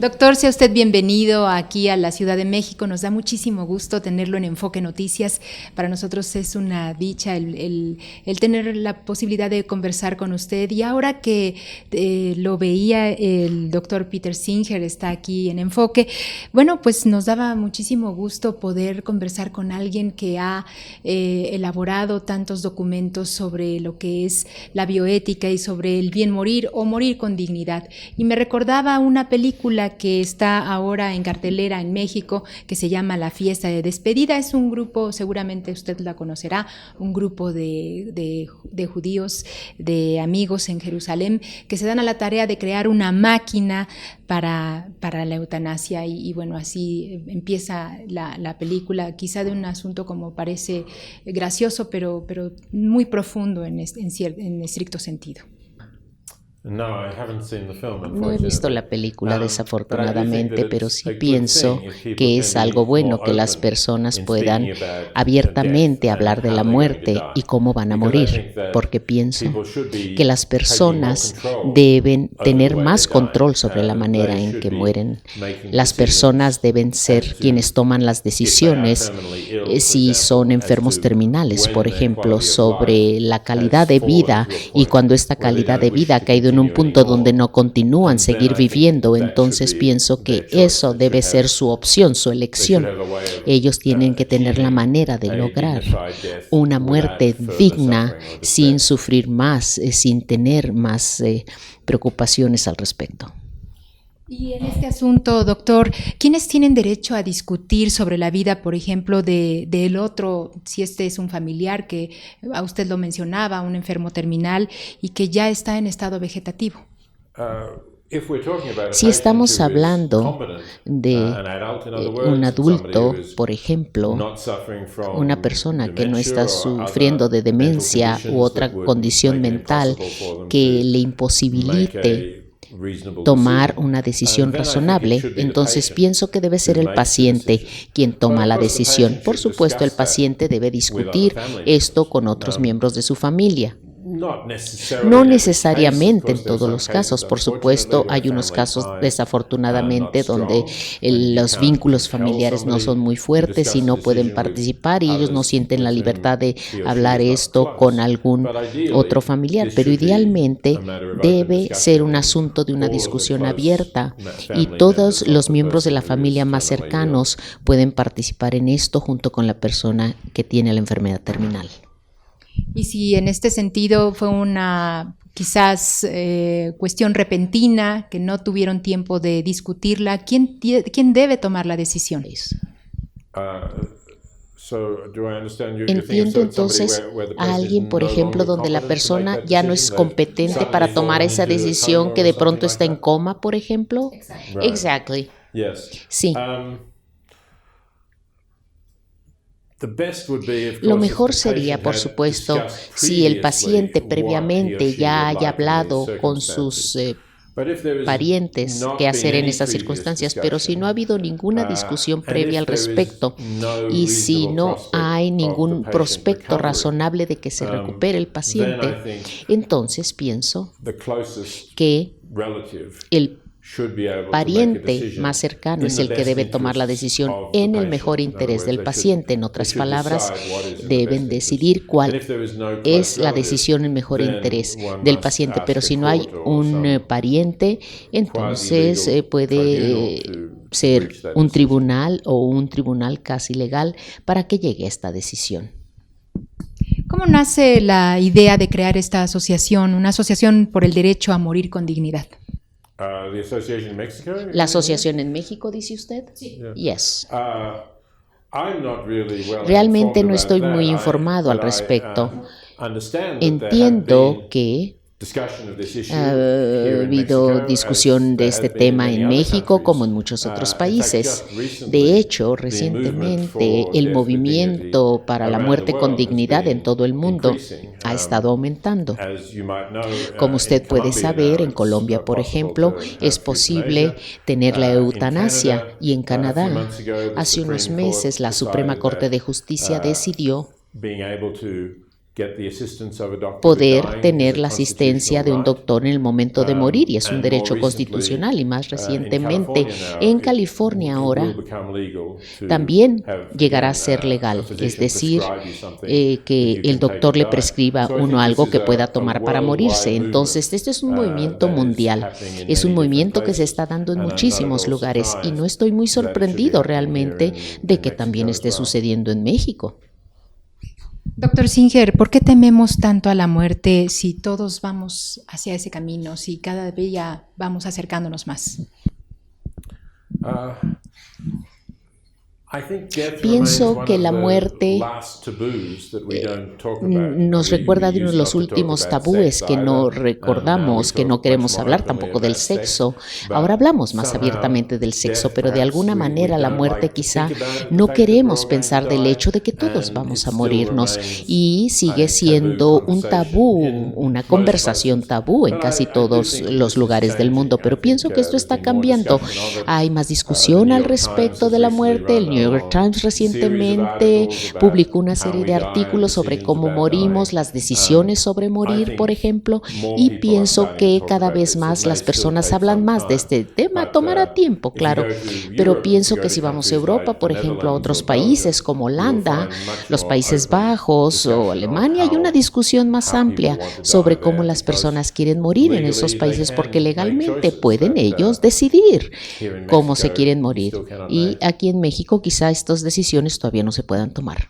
Doctor, sea usted bienvenido aquí a la Ciudad de México. Nos da muchísimo gusto tenerlo en Enfoque Noticias. Para nosotros es una dicha el tener la posibilidad de conversar con usted. Y ahora que lo veía, el doctor Peter Singer está aquí en Enfoque, bueno, pues nos daba muchísimo gusto poder conversar con alguien que ha elaborado tantos documentos sobre lo que es la bioética y sobre el bien morir o morir con dignidad. Y me recordaba una película que está ahora en cartelera en México, que se llama La Fiesta de Despedida. Es un grupo, seguramente usted la conocerá, un grupo de judíos, de amigos en Jerusalén, que se dan a la tarea de crear una máquina para la eutanasia y bueno, así empieza la película, quizá de un asunto como parece gracioso, pero muy profundo en estricto sentido. No he visto la película, desafortunadamente, pero sí pienso que es algo bueno que las personas puedan abiertamente hablar de la muerte y cómo van a morir, porque pienso que las personas deben tener más control sobre la manera en que mueren. Las personas deben ser quienes toman las decisiones si son enfermos terminales, por ejemplo, sobre la calidad de vida, y cuando esta calidad de vida ha caído en un punto donde no continúan seguir viviendo, entonces pienso que eso debe ser su opción, su elección. Ellos tienen que tener la manera de lograr una muerte digna sin sufrir más, sin tener más preocupaciones al respecto. Y en este asunto, doctor, ¿quiénes tienen derecho a discutir sobre la vida, por ejemplo, del otro, si este es un familiar que a usted lo mencionaba, un enfermo terminal y que ya está en estado vegetativo? Si estamos hablando de un adulto, por ejemplo, una persona que no está sufriendo de demencia u otra condición mental que le imposibilite tomar una decisión razonable, entonces pienso que debe ser el paciente quien toma la decisión. Por supuesto, el paciente debe discutir esto con otros miembros de su familia. No necesariamente en todos los casos, por supuesto, hay unos casos desafortunadamente donde los vínculos familiares no son muy fuertes y no pueden participar y ellos no sienten la libertad de hablar esto con algún otro familiar, pero idealmente debe ser un asunto de una discusión abierta y todos los miembros de la familia más cercanos pueden participar en esto junto con la persona que tiene la enfermedad terminal. Y si en este sentido fue una quizás cuestión repentina, que no tuvieron tiempo de discutirla, ¿quién debe tomar la decisión? Entiendo entonces a alguien, por ejemplo, donde la persona ya no es competente para tomar esa decisión, que de pronto está en coma, por ejemplo. Exactly. Sí. Lo mejor sería, por supuesto, si el paciente previamente ya haya hablado con sus parientes qué hacer en estas circunstancias, pero si no ha habido ninguna discusión previa al respecto y si no hay ningún prospecto razonable de que se recupere el paciente, entonces pienso que el pariente más cercano es el que debe tomar la decisión en el mejor interés del paciente. En otras palabras, deben decidir cuál es la decisión en mejor interés del paciente. Pero si no hay un pariente, entonces puede ser un tribunal o un tribunal casi legal para que llegue a esta decisión. ¿Cómo nace la idea de crear esta asociación, una asociación por el derecho a morir con dignidad? ¿La asociación en México, dice usted? Sí. Yes. Realmente no estoy muy informado al respecto. Entiendo que ha habido discusión de este tema en México como en muchos otros países. De hecho, recientemente el movimiento para la muerte con dignidad en todo el mundo ha estado aumentando. Como usted puede saber, en Colombia, por ejemplo, es posible tener la eutanasia y en Canadá, hace unos meses, la Suprema Corte de Justicia decidió poder tener la asistencia de un doctor en el momento de morir, y es un derecho constitucional. Y más recientemente, en California ahora también llegará a ser legal, es decir, que el doctor le prescriba a uno algo que pueda tomar para morirse. Entonces, este es un movimiento mundial, es un movimiento que se está dando en muchísimos lugares, y no estoy muy sorprendido realmente de que también esté sucediendo en México. Doctor Singer, ¿por qué tememos tanto a la muerte si todos vamos hacia ese camino, si cada día vamos acercándonos más? Pienso que la muerte nos recuerda de uno de los últimos tabúes que no recordamos, que no queremos hablar tampoco del sexo. Ahora hablamos más abiertamente del sexo, pero de alguna manera la muerte quizá no queremos pensar del hecho de que todos vamos a morirnos, y sigue siendo un tabú, una conversación tabú en casi todos los lugares del mundo. Pero pienso que esto está cambiando. Hay más discusión al respecto de la muerte. El New York Times recientemente publicó una serie de artículos sobre cómo morimos, las decisiones sobre morir, por ejemplo, y pienso que cada vez más las personas hablan más de este tema. Tomará tiempo, claro, pero pienso que si vamos a Europa, por ejemplo, a otros países como Holanda, los Países Bajos o Alemania, hay una discusión más amplia sobre cómo las personas quieren morir en esos países, porque legalmente pueden ellos decidir cómo se quieren morir. Y aquí en México quizá estas decisiones todavía no se puedan tomar.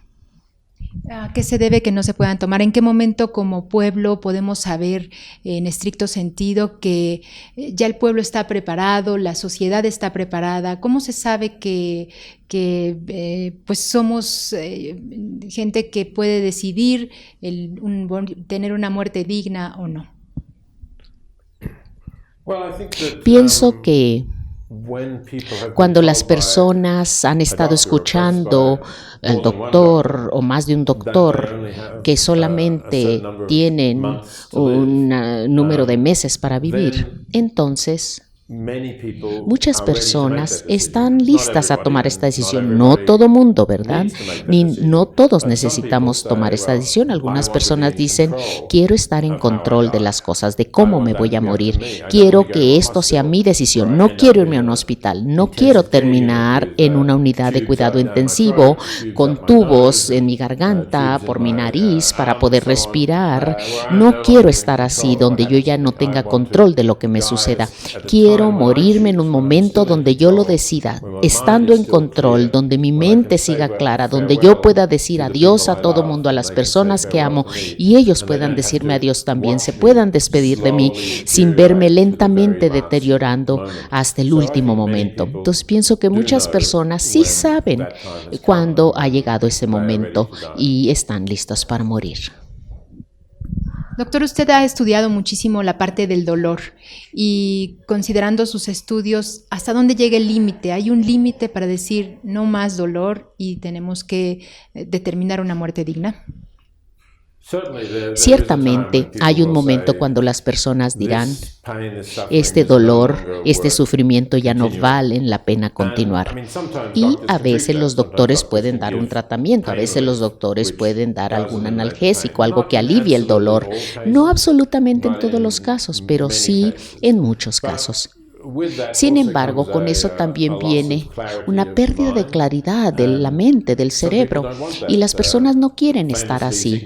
¿A qué se debe que no se puedan tomar? ¿En qué momento como pueblo podemos saber en estricto sentido que ya el pueblo está preparado, la sociedad está preparada? ¿Cómo se sabe que pues somos gente que puede decidir tener una muerte digna o no? Pienso que cuando las personas han estado escuchando al doctor o más de un doctor que solamente tienen un número de meses para vivir, entonces muchas personas están listas a tomar esta decisión. No todo mundo, ¿verdad? No todos necesitamos tomar esta decisión. Algunas personas dicen, quiero estar en control de las cosas, de cómo me voy a morir. Quiero que esto sea mi decisión. No quiero irme a un hospital. No quiero terminar en una unidad de cuidado intensivo con tubos en mi garganta, por mi nariz, para poder respirar. No quiero estar así, donde yo ya no tenga control de lo que me suceda. Quiero morirme en un momento donde yo lo decida, estando en control, donde mi mente siga clara, donde yo pueda decir adiós a todo mundo, a las personas que amo, y ellos puedan decirme adiós también, se puedan despedir de mí sin verme lentamente deteriorando hasta el último momento. Entonces pienso que muchas personas sí saben cuándo ha llegado ese momento y están listas para morir. Doctor, usted ha estudiado muchísimo la parte del dolor y considerando sus estudios, ¿hasta dónde llega el límite? ¿Hay un límite para decir no más dolor y tenemos que determinar una muerte digna? Ciertamente hay un momento cuando las personas dirán, este dolor, este sufrimiento ya no valen la pena continuar. Y a veces los doctores pueden dar un tratamiento, a veces los doctores pueden dar algún analgésico, algo que alivie el dolor. No absolutamente en todos los casos, pero sí en muchos casos. Sin embargo, con eso también viene una pérdida de claridad de la mente, del cerebro, y las personas no quieren estar así.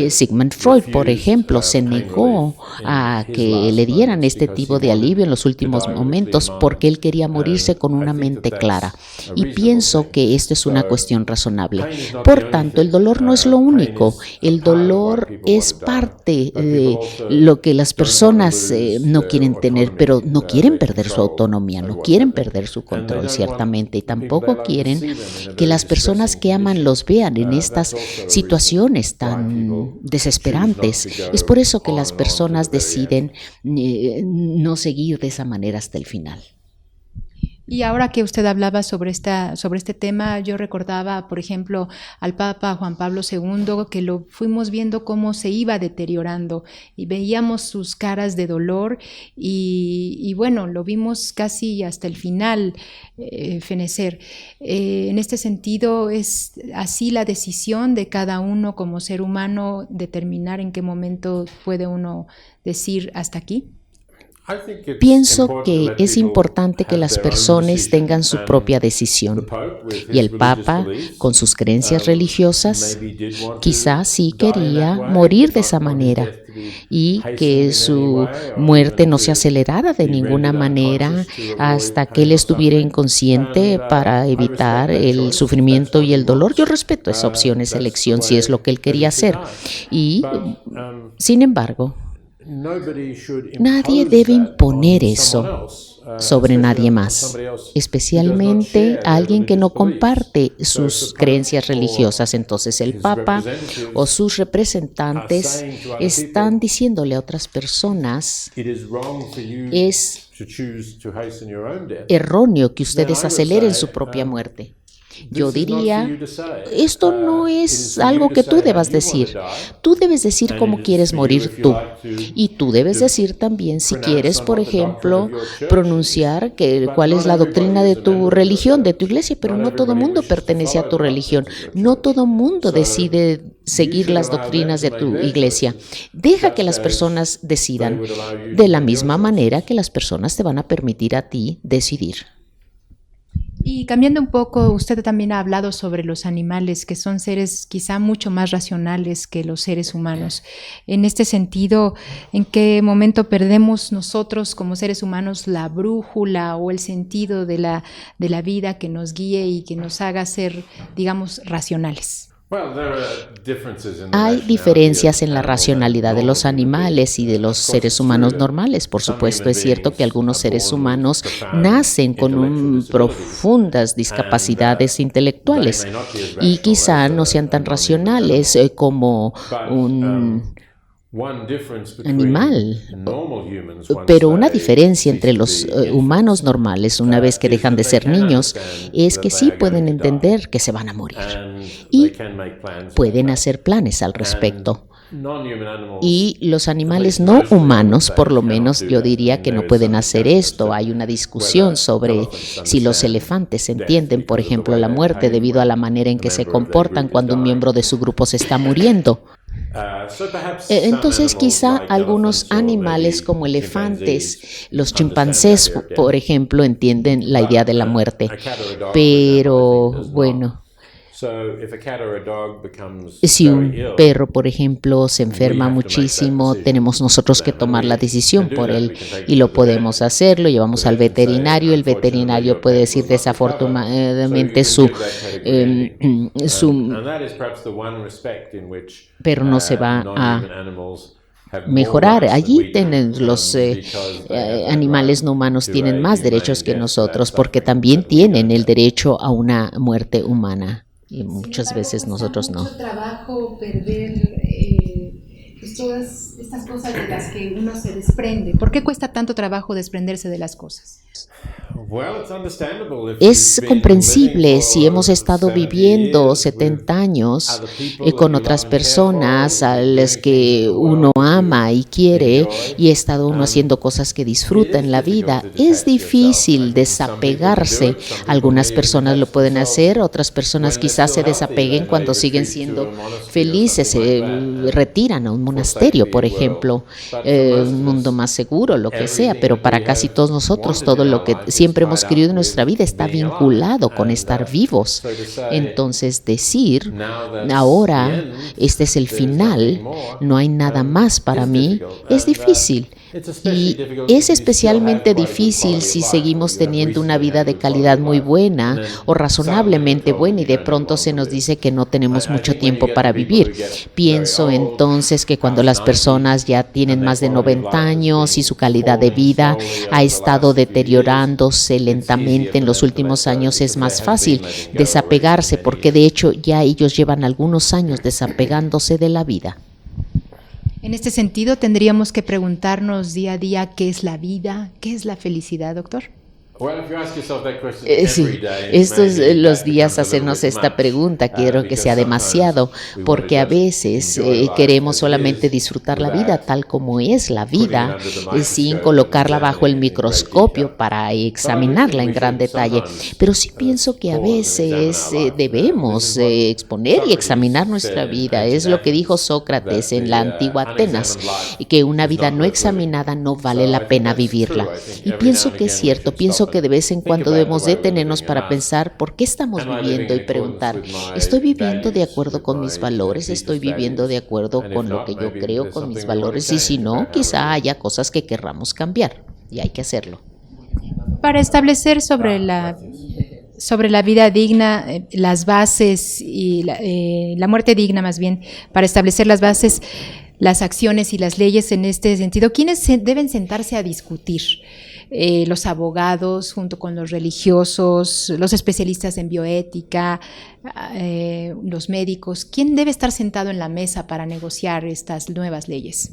Sigmund Freud, por ejemplo, se negó a que le dieran este tipo de alivio en los últimos momentos porque él quería morirse con una mente clara. Y pienso que esto es una cuestión razonable. Por tanto, el dolor no es lo único. El dolor es parte de lo que las personas no quieren tener, pero no quieren perder su autonomía, no quieren perder su control, ciertamente, y tampoco quieren que las personas que aman los vean en estas situaciones tan desesperantes. Es por eso que las personas deciden no seguir de esa manera hasta el final. Y ahora que usted hablaba sobre este tema, yo recordaba, por ejemplo, al Papa Juan Pablo II, que lo fuimos viendo cómo se iba deteriorando y veíamos sus caras de dolor y bueno, lo vimos casi hasta el final fenecer. En este sentido, ¿es así la decisión de cada uno como ser humano determinar en qué momento puede uno decir hasta aquí? Pienso que es importante que las personas tengan su propia decisión. Y el Papa, con sus creencias religiosas, quizás sí quería morir de esa manera y que su muerte no se acelerara de ninguna manera hasta que él estuviera inconsciente para evitar el sufrimiento y el dolor. Yo respeto esa opción, esa elección, si es lo que él quería hacer. Y, sin embargo, nadie debe imponer eso sobre nadie más, especialmente a alguien que no comparte sus creencias religiosas. Entonces el Papa o sus representantes están diciéndole a otras personas: es erróneo que ustedes aceleren su propia muerte. Yo diría, esto no es algo que tú debas decir. Tú debes decir cómo quieres morir tú. Y tú debes decir también si quieres, por ejemplo, pronunciar cuál es la doctrina de tu religión, de tu iglesia, pero no todo mundo pertenece a tu religión. No todo mundo decide seguir las doctrinas de tu iglesia. Deja que las personas decidan, de la misma manera que las personas te van a permitir a ti decidir. Y cambiando un poco, usted también ha hablado sobre los animales, que son seres quizá mucho más racionales que los seres humanos. En este sentido, ¿en qué momento perdemos nosotros como seres humanos la brújula o el sentido de la vida que nos guíe y que nos haga ser, digamos, racionales? Hay diferencias en la racionalidad de los animales y de los seres humanos normales. Por supuesto, es cierto que algunos seres humanos nacen con profundas discapacidades intelectuales y quizá no sean tan racionales como un animal, pero una diferencia entre los humanos normales, una vez que dejan de ser niños, es que sí pueden entender que se van a morir y pueden hacer planes al respecto. Y los animales no humanos, por lo menos yo diría que no pueden hacer esto. Hay una discusión sobre si los elefantes entienden, por ejemplo, la muerte debido a la manera en que se comportan cuando un miembro de su grupo se está muriendo. Entonces quizá algunos animales como elefantes, los chimpancés, por ejemplo, entienden la idea de la muerte. Pero bueno, si un perro, por ejemplo, se enferma muchísimo, tenemos nosotros que tomar la decisión por él y lo podemos hacer, lo llevamos al veterinario, el veterinario puede decir desafortunadamente pero no se va a mejorar. Allí los animales no humanos tienen más derechos que nosotros porque también tienen el derecho a una muerte humana. Y muchas veces nosotros no. Mucho trabajo perder todas estas cosas de las que uno se desprende. ¿Por qué cuesta tanto trabajo desprenderse de las cosas? Es comprensible si hemos estado viviendo 70 años con otras personas a las que uno ama y quiere y ha estado uno haciendo cosas que disfruta en la vida. Es difícil desapegarse. Algunas personas lo pueden hacer, otras personas quizás se desapeguen cuando siguen siendo felices, se retiran a un monasterio, por ejemplo, un mundo más seguro, lo que sea, pero para casi todos nosotros todo lo que siempre hemos querido en nuestra vida está vinculado con estar vivos. Entonces decir, ahora este es el final, no hay nada más para mí, es difícil. Y es especialmente difícil si seguimos teniendo una vida de calidad muy buena o razonablemente buena y de pronto se nos dice que no tenemos mucho tiempo para vivir. Pienso entonces que cuando las personas ya tienen más de 90 años y su calidad de vida ha estado deteriorándose lentamente en los últimos años, es más fácil desapegarse porque de hecho ya ellos llevan algunos años desapegándose de la vida. En este sentido, tendríamos que preguntarnos día a día qué es la vida, qué es la felicidad, doctor. Sí, estos los días hacernos esta pregunta, quiero que sea demasiado, porque a veces queremos solamente disfrutar la vida tal como es la vida, sin colocarla bajo el microscopio para examinarla en gran detalle. Pero sí pienso que a veces debemos exponer y examinar nuestra vida. Es lo que dijo Sócrates en la antigua Atenas, y que una vida no examinada no vale la pena vivirla. Y pienso que es cierto, pienso que de vez en cuando debemos detenernos para pensar por qué estamos viviendo y preguntar, ¿estoy viviendo de acuerdo con mis valores? ¿Estoy viviendo de acuerdo con lo que yo creo, con mis valores? Y si no, quizá haya cosas que querramos cambiar y hay que hacerlo. Para establecer sobre la vida digna, las bases y la muerte digna más bien, para establecer las bases, las acciones y las leyes en este sentido, ¿quiénes deben sentarse a discutir? Los abogados junto con los religiosos, los especialistas en bioética, los médicos. ¿Quién debe estar sentado en la mesa para negociar estas nuevas leyes?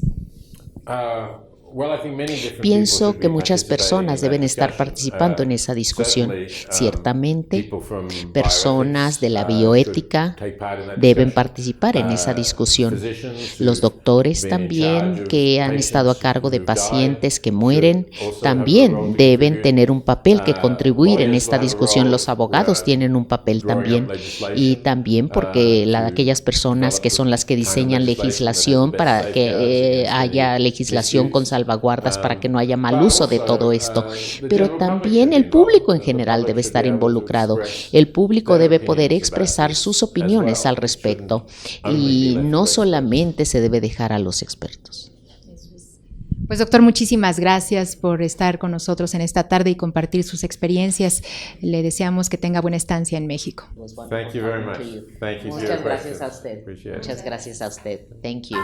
Pienso que muchas personas deben estar participando en esa discusión. Ciertamente, personas de la bioética deben participar en esa discusión. Los doctores también, que han estado a cargo de pacientes que mueren, también deben tener un papel que contribuir en esta discusión. Los abogados tienen un papel también. Y también porque aquellas personas que son las que diseñan legislación para que haya legislación con salvaguardas para que no haya mal uso de todo esto, pero también el público en general debe estar involucrado. El público debe poder expresar sus opiniones al respecto y no solamente se debe dejar a los expertos. Pues doctor, muchísimas gracias por estar con nosotros en esta tarde y compartir sus experiencias. Le deseamos que tenga buena estancia en México. Thank you very much. Thank you. Muchas gracias a usted. Muchas gracias a usted. Thank you.